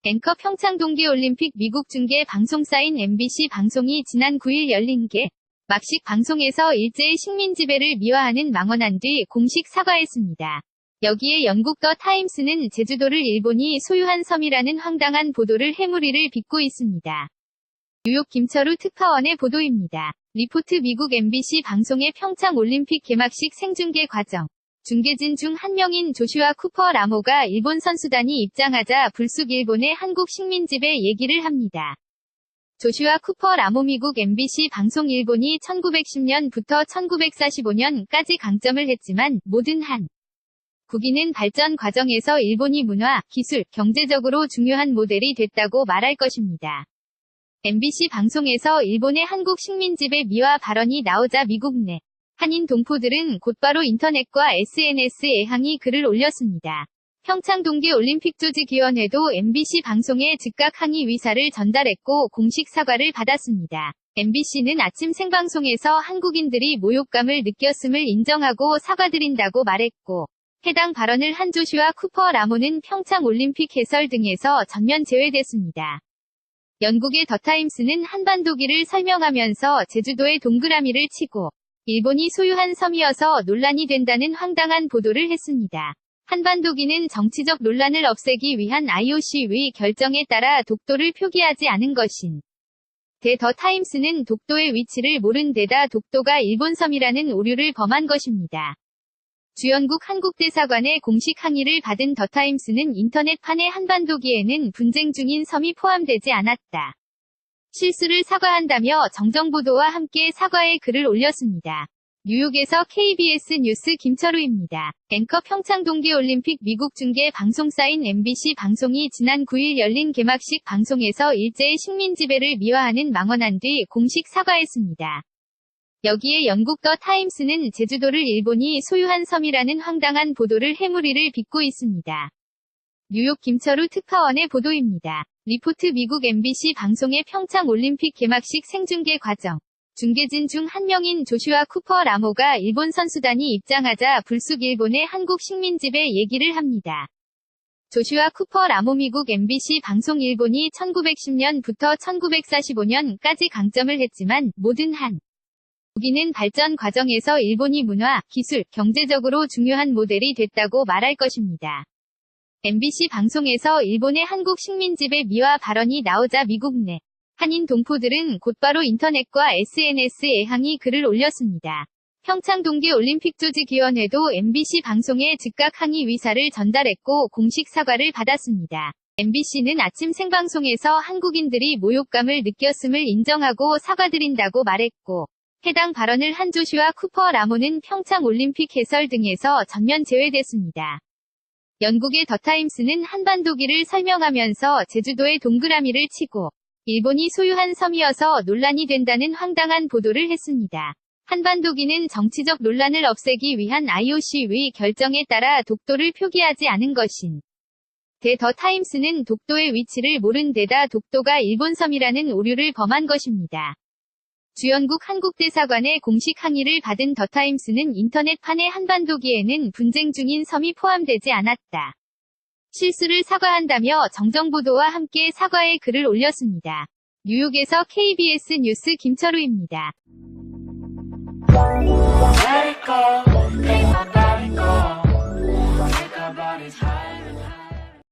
앵커 평창 동계올림픽 미국 중계 방송사인 MBC 방송이 지난 9일 열린 개막식 방송에서 일제의 식민지배를 미화하는 망언한 뒤 공식 사과했습니다. 여기에 영국 더 타임스는 제주도를 일본이 소유한 섬이라는 황당한 보도를 해무리를 빚고 있습니다. 뉴욕 김철우 특파원의 보도입니다. 리포트 미국 MBC 방송의 평창 올림픽 개막식 생중계 과정. 중계진 중 한 명인 조슈아 쿠퍼 라모가 일본 선수단이 입장하자 불쑥 일본의 한국 식민지배 얘기를 합니다. 조슈아 쿠퍼 라모 미국 MBC 방송 일본이 1910년부터 1945년까지 강점을 했지만 모든 한국인은 발전 과정에서 일본이 문화, 기술, 경제적으로 중요한 모델이 됐다고 말할 것입니다. MBC 방송에서 일본의 한국 식민지배 미화 발언이 나오자 미국 내 한인 동포들은 곧바로 인터넷과 SNS에 항의 글을 올렸습니다. 평창 동계올림픽조직위원회도 MBC 방송에 즉각 항의 의사를 전달했고 공식 사과를 받았습니다. MBC는 아침 생방송에서 한국인들이 모욕감을 느꼈음을 인정하고 사과드린다고 말했고, 해당 발언을 한 조슈아 쿠퍼 라모는 평창 올림픽 해설 등에서 전면 제외됐습니다. 영국의 더타임스는 한반도기를 설명하면서 제주도에 동그라미를 치고 일본이 소유한 섬이어서 논란이 된다는 황당한 보도를 했습니다. 한반도기는 정치적 논란을 없애기 위한 IOC의 결정에 따라 독도를 표기하지 않은 것인. 더 타임스는 독도의 위치를 모른 데다 독도가 일본 섬이라는 오류를 범한 것입니다. 주연국 한국대사관의 공식 항의를 받은 더 타임스는 인터넷판의 한반도기에는 분쟁 중인 섬이 포함되지 않았다. 실수를 사과한다며 정정보도와 함께 사과의 글을 올렸습니다. 뉴욕에서 KBS 뉴스 김철우입니다. 앵커 평창 동계올림픽 미국 중계 방송사인 MBC 방송이 지난 9일 열린 개막식 방송에서 일제의 식민지배를 미화하는 망언한 뒤 공식 사과했습니다. 여기에 영국 더 타임스는 제주도를 일본이 소유한 섬이라는 황당한 보도를 해무리를 빚고 있습니다. 뉴욕 김철우 특파원의 보도입니다. 리포트 미국 MBC 방송의 평창 올림픽 개막식 생중계 과정. 중계진 중 한 명인 조슈아 쿠퍼 라모가 일본 선수단이 입장하자 불쑥 일본의 한국 식민지배 얘기를 합니다. 조슈아 쿠퍼 라모 미국 MBC 방송 일본이 1910년부터 1945년까지 강점을 했지만 모든 한국인은 발전 과정에서 일본이 문화, 기술, 경제적으로 중요한 모델이 됐다고 말할 것입니다. MBC 방송에서 일본의 한국 식민지배 미화 발언이 나오자 미국 내 한인 동포들은 곧바로 인터넷과 SNS에 항의 글을 올렸습니다. 평창 동계올림픽조직위원회도 MBC 방송에 즉각 항의 의사를 전달했고 공식 사과를 받았습니다. MBC는 아침 생방송에서 한국인들이 모욕감을 느꼈음을 인정하고 사과드린다고 말했고, 해당 발언을 한 조슈아 쿠퍼 라모는 평창 올림픽 해설 등에서 전면 제외됐습니다. 영국의 더타임스는 한반도기를 설명하면서 제주도에 동그라미를 치고 일본이 소유한 섬이어서 논란이 된다는 황당한 보도를 했습니다. 한반도기는 정치적 논란을 없애기 위한 IOC의 결정에 따라 독도를 표기하지 않은 것인. 더 타임스는 독도의 위치를 모른 데다 독도가 일본 섬이라는 오류를 범한 것입니다. 주연국 한국대사관의 공식 항의를 받은 더 타임스는 인터넷판의 한반도기에는 분쟁 중인 섬이 포함되지 않았다. 실수를 사과한다며 정정보도와 함께 사과의 글을 올렸습니다. 뉴욕에서 KBS 뉴스 김철우입니다.